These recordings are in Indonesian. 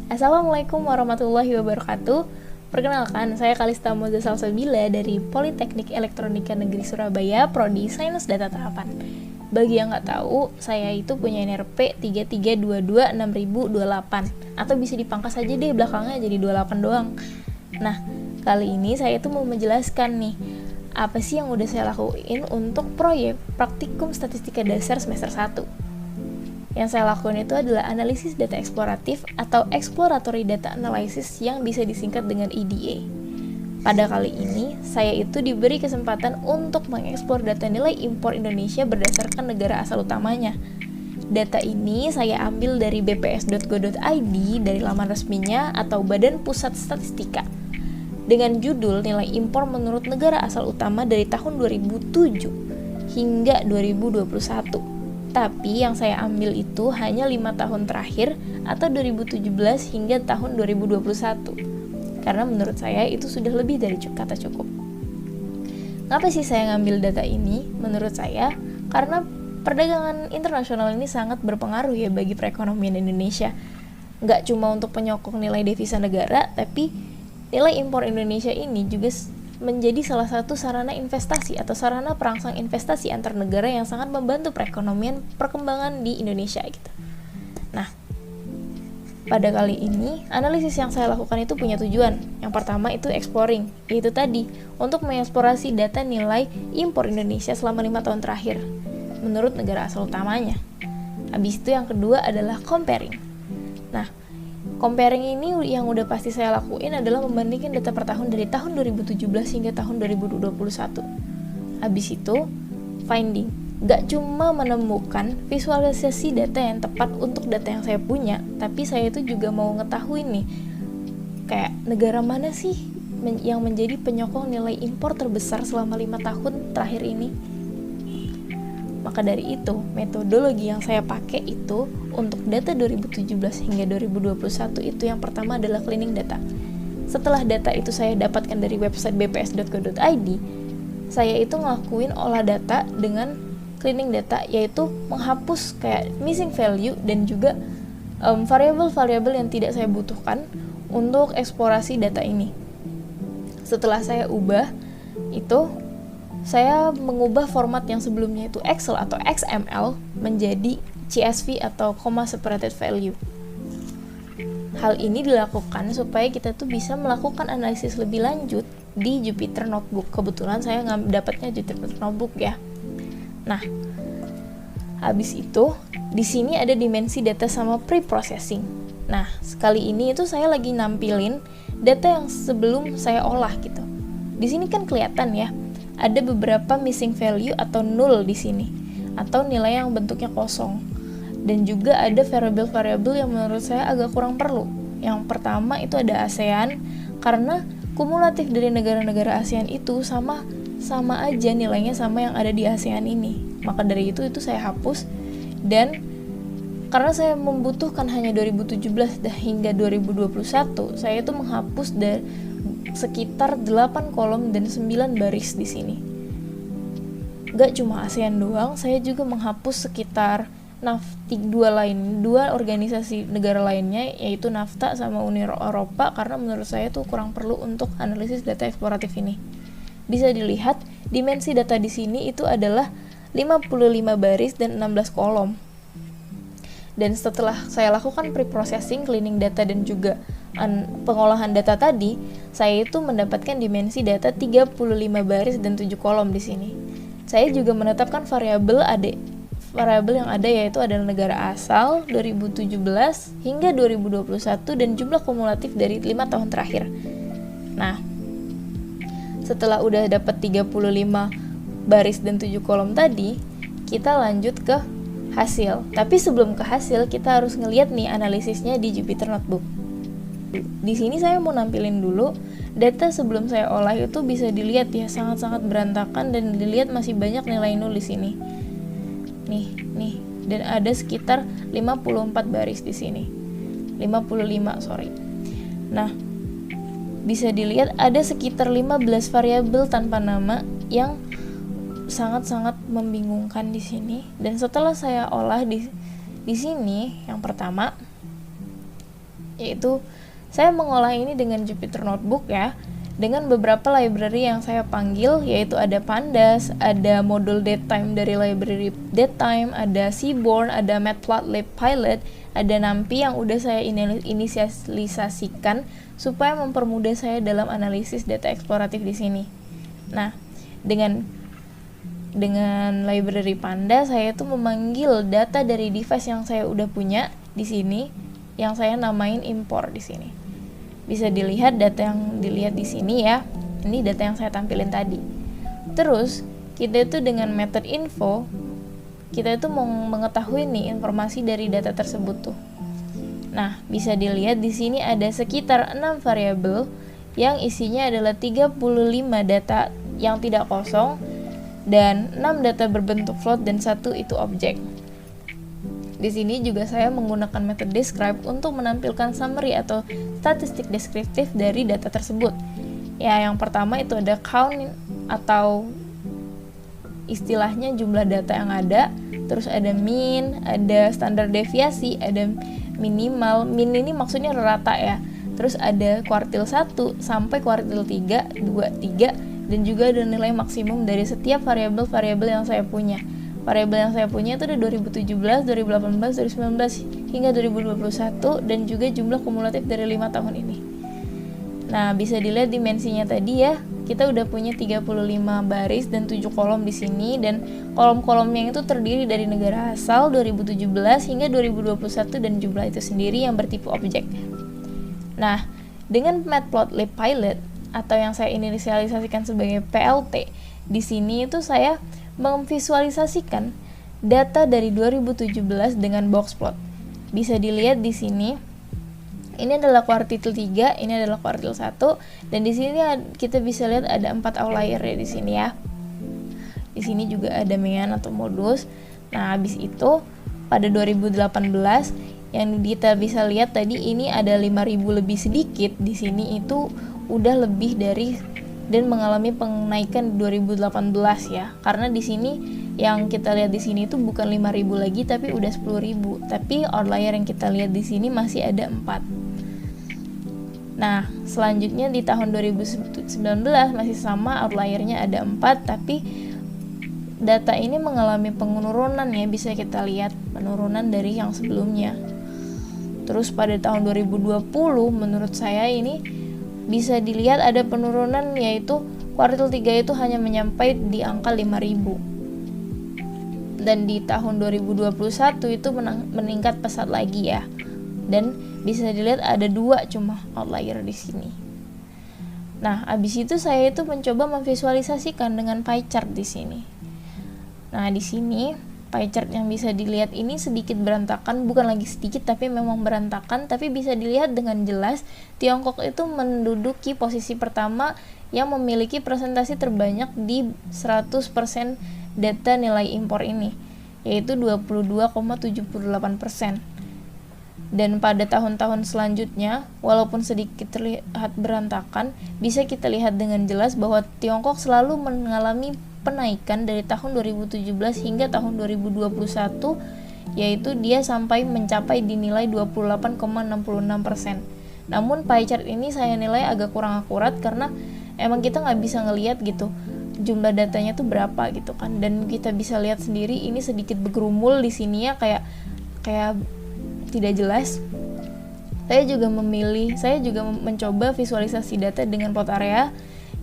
Assalamualaikum warahmatullahi wabarakatuh. Perkenalkan, saya Kalista Moza Salsabila dari Politeknik Elektronika Negeri Surabaya, Prodi Sains Data Terapan. Bagi yang nggak tahu, saya itu punya NRP 33226028, atau bisa dipangkas aja deh belakangnya jadi 28 doang. Nah, kali ini saya itu mau menjelaskan nih, apa sih yang udah saya lakuin untuk proyek praktikum statistika dasar semester 1. Yang saya lakukan itu adalah analisis data eksploratif atau exploratory data analysis yang bisa disingkat dengan EDA. Pada kali ini, saya itu diberi kesempatan untuk mengeksplor data nilai impor Indonesia berdasarkan negara asal utamanya. Data ini saya ambil dari bps.go.id dari laman resminya atau Badan Pusat Statistika dengan judul nilai impor menurut negara asal utama dari tahun 2007 hingga 2021. Tapi yang saya ambil itu hanya 5 tahun terakhir atau 2017 hingga tahun 2021. Karena menurut saya itu sudah lebih dari kata cukup. Ngapa sih saya ngambil data ini? Menurut saya, karena perdagangan internasional ini sangat berpengaruh ya bagi perekonomian Indonesia. Nggak cuma untuk penyokong nilai devisa negara, tapi nilai impor Indonesia ini juga menjadi salah satu sarana investasi atau sarana perangsang investasi antar negara yang sangat membantu perekonomian perkembangan di Indonesia gitu. Nah, pada kali ini analisis yang saya lakukan itu punya tujuan. Yang pertama itu exploring, yaitu tadi untuk mengeksplorasi data nilai impor Indonesia selama 5 tahun terakhir menurut negara asal utamanya. Habis itu yang kedua adalah comparing. Nah, comparing ini yang udah pasti saya lakuin adalah membandingkan data per tahun dari tahun 2017 hingga tahun 2021. Habis itu, finding. Gak cuma menemukan visualisasi data yang tepat untuk data yang saya punya, tapi saya itu juga mau ngetahuin nih, kayak negara mana sih yang menjadi penyokong nilai impor terbesar selama 5 tahun terakhir ini. Maka dari itu, metodologi yang saya pakai itu untuk data 2017 hingga 2021 itu yang pertama adalah cleaning data. Setelah data itu saya dapatkan dari website bps.go.id, saya itu ngelakuin olah data dengan cleaning data, yaitu menghapus kayak missing value dan juga variabel-variabel yang tidak saya butuhkan untuk eksplorasi data ini. Setelah saya ubah, itu saya mengubah format yang sebelumnya itu Excel atau XML menjadi CSV atau comma separated value. Hal ini dilakukan supaya kita tuh bisa melakukan analisis lebih lanjut di Jupyter Notebook. Kebetulan saya dapatnya Jupyter Notebook ya. Nah, habis itu di sini ada dimensi data sama pre-processing. Nah, sekali ini itu saya lagi nampilin data yang sebelum saya olah gitu. Di sini kan kelihatan ya, ada beberapa missing value atau null di sini, atau nilai yang bentuknya kosong. Dan juga ada variabel-variabel yang menurut saya agak kurang perlu. Yang pertama itu ada ASEAN, karena kumulatif dari negara-negara ASEAN itu sama aja nilainya sama yang ada di ASEAN ini. Maka dari itu saya hapus, dan karena saya membutuhkan hanya 2017 hingga 2021, saya itu menghapus dari sekitar 8 kolom dan 9 baris di sini. Gak cuma ASEAN doang, saya juga menghapus sekitar dua organisasi negara lainnya, yaitu NAFTA sama Uni Eropa, karena menurut saya tuh kurang perlu untuk analisis data eksploratif ini. Bisa dilihat, dimensi data di sini itu adalah 55 baris dan 16 kolom. Dan setelah saya lakukan pre-processing, cleaning data dan juga pengolahan data tadi, saya itu mendapatkan dimensi data 35 baris dan 7 kolom di sini. Saya juga menetapkan variabel yang ada yaitu adalah negara asal 2017 hingga 2021 dan jumlah kumulatif dari 5 tahun terakhir. Nah, setelah udah dapat 35 baris dan 7 kolom tadi, kita lanjut ke hasil. Tapi sebelum ke hasil, kita harus ngeliat nih analisisnya di Jupyter Notebook. Di sini saya mau nampilin dulu data sebelum saya olah. Itu bisa dilihat ya, sangat-sangat berantakan dan dilihat masih banyak nilai nol di sini. Nih, dan ada sekitar 54 baris di sini. 55, sorry. Nah, bisa dilihat ada sekitar 15 variabel tanpa nama yang sangat-sangat membingungkan di sini. Dan setelah saya olah di sini, yang pertama yaitu saya mengolah ini dengan Jupyter Notebook ya, dengan beberapa library yang saya panggil, yaitu ada Pandas, ada modul datetime dari library datetime, ada Seaborn, ada Matplotlib Pilot, ada NumPy yang udah saya inisialisasikan supaya mempermudah saya dalam analisis data eksploratif di sini. Nah, dengan library Pandas, saya tuh memanggil data dari device yang saya udah punya di sini, yang saya namain import di sini. Bisa dilihat data yang dilihat di sini ya. Ini data yang saya tampilin tadi. Terus kita itu dengan method info, kita itu mau mengetahui nih informasi dari data tersebut tuh. Nah, bisa dilihat di sini ada sekitar 6 variabel yang isinya adalah 35 data yang tidak kosong dan 6 data berbentuk float dan 1 itu objek. Di sini juga saya menggunakan metode describe untuk menampilkan summary atau statistik deskriptif dari data tersebut. Ya, yang pertama itu ada count atau istilahnya jumlah data yang ada, terus ada mean, ada standar deviasi, ada minimal. Mean ini maksudnya rata ya. Terus ada kuartil 1 sampai kuartil 3, 2, 3 dan juga ada nilai maksimum dari setiap variabel-variabel yang saya punya. Variabel yang saya punya itu ada 2017, 2018, 2019 hingga 2021 dan juga jumlah kumulatif dari 5 tahun ini. Nah, bisa dilihat dimensinya tadi ya. Kita udah punya 35 baris dan 7 kolom di sini, dan kolom-kolomnya itu terdiri dari negara asal 2017 hingga 2021 dan jumlah itu sendiri yang bertipe objek. Nah, dengan Matplotlib Pilot atau yang saya inisialisasikan sebagai PLP, di sini itu saya memvisualisasikan data dari 2017 dengan boxplot. Bisa dilihat di sini. Ini adalah kuartil 3, ini adalah kuartil 1 dan di sini kita bisa lihat ada 4 outlier ya di sini ya. Di sini juga ada mean atau modus. Nah, habis itu pada 2018 yang kita bisa lihat tadi ini ada 5.000 lebih sedikit, di sini itu udah lebih dari dan mengalami penaikan di 2018 ya. Karena di sini yang kita lihat di sini itu bukan 5.000 lagi tapi udah 10.000. Tapi outlier yang kita lihat di sini masih ada 4. Nah, selanjutnya di tahun 2019 masih sama, outliernya ada 4 tapi data ini mengalami penurunan ya, bisa kita lihat penurunan dari yang sebelumnya. Terus pada tahun 2020 menurut saya ini bisa dilihat ada penurunan, yaitu kuartil 3 itu hanya menyampai di angka 5.000. Dan di tahun 2021 itu meningkat pesat lagi ya. Dan bisa dilihat ada 2 cuma outlier di sini. Nah, abis itu saya itu mencoba memvisualisasikan dengan pie chart di sini. Nah, di sini pie chart yang bisa dilihat ini sedikit berantakan, bukan lagi sedikit tapi memang berantakan, tapi bisa dilihat dengan jelas Tiongkok itu menduduki posisi pertama yang memiliki presentasi terbanyak di 100% data nilai impor ini, yaitu 22,78%. Dan pada tahun-tahun selanjutnya, walaupun sedikit terlihat berantakan, bisa kita lihat dengan jelas bahwa Tiongkok selalu mengalami penaikan dari tahun 2017 hingga tahun 2021, yaitu dia sampai mencapai di nilai 28,66%. Namun pie chart ini saya nilai agak kurang akurat karena emang kita nggak bisa ngelihat gitu jumlah datanya tuh berapa gitu kan, dan kita bisa lihat sendiri ini sedikit bergerumul di sini ya, kayak tidak jelas. Saya juga mencoba visualisasi data dengan plot area,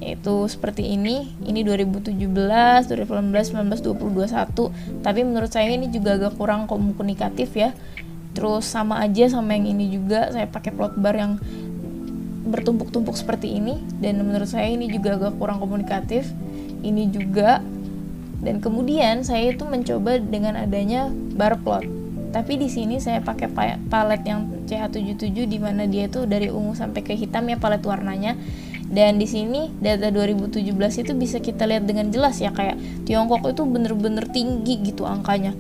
yaitu seperti ini 2017, 2018, 19, 20, 21. Tapi menurut saya ini juga agak kurang komunikatif ya. Terus sama aja sama yang ini juga, saya pakai plot bar yang bertumpuk-tumpuk seperti ini, dan menurut saya ini juga agak kurang komunikatif. Ini juga. Dan kemudian saya itu mencoba dengan adanya bar plot. Tapi di sini saya pakai palet yang CH77 di mana dia itu dari ungu sampai ke hitam ya palet warnanya. Dan di sini data 2017 itu bisa kita lihat dengan jelas ya, kayak Tiongkok itu bener-bener tinggi gitu angkanya.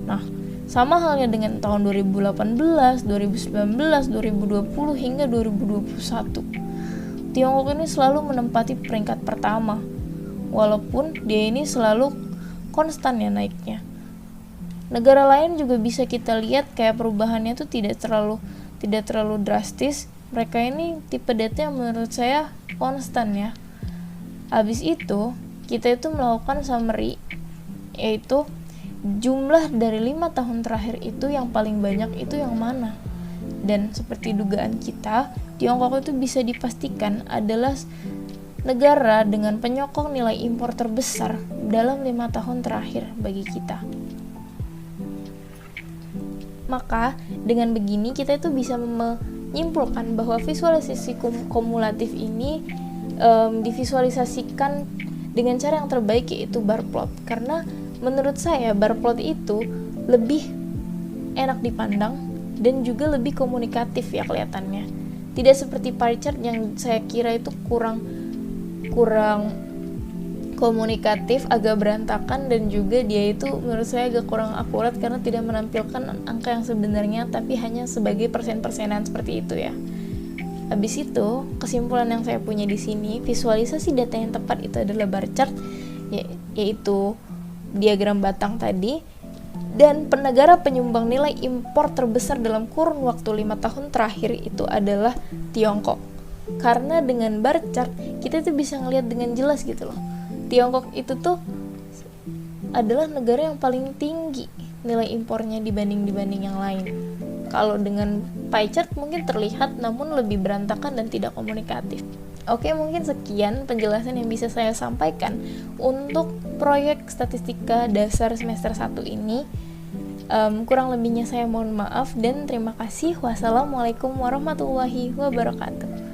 Nah, sama halnya dengan tahun 2018, 2019, 2020 hingga 2021. Tiongkok ini selalu menempati peringkat pertama. Walaupun dia ini selalu konstan ya naiknya. Negara lain juga bisa kita lihat kayak perubahannya tuh tidak terlalu drastis. Mereka ini tipe data yang menurut saya konstan ya. Habis itu kita itu melakukan summary, yaitu jumlah dari 5 tahun terakhir itu yang paling banyak itu yang mana. Dan seperti dugaan kita, Tiongkok itu bisa dipastikan adalah negara dengan penyokong nilai impor terbesar dalam 5 tahun terakhir bagi kita. Maka dengan begini kita itu bisa menyimpulkan bahwa visualisasi kumulatif ini divisualisasikan dengan cara yang terbaik, yaitu bar plot. Karena menurut saya bar plot itu lebih enak dipandang dan juga lebih komunikatif ya kelihatannya. Tidak seperti pie chart yang saya kira itu kurang komunikatif, agak berantakan, dan juga dia itu menurut saya agak kurang akurat karena tidak menampilkan angka yang sebenarnya tapi hanya sebagai persen-persenan seperti itu ya. Habis itu, kesimpulan yang saya punya di sini, visualisasi data yang tepat itu adalah bar chart, yaitu diagram batang tadi, dan negara penyumbang nilai impor terbesar dalam kurun waktu 5 tahun terakhir itu adalah Tiongkok. Karena dengan bar chart, kita tuh bisa ngelihat dengan jelas gitu loh. Tiongkok itu tuh adalah negara yang paling tinggi nilai impornya dibanding yang lain. Kalau dengan pie chart mungkin terlihat namun lebih berantakan dan tidak komunikatif. Oke, mungkin sekian penjelasan yang bisa saya sampaikan untuk proyek statistika dasar semester 1 ini. Kurang lebihnya saya mohon maaf dan terima kasih. Wassalamualaikum warahmatullahi wabarakatuh.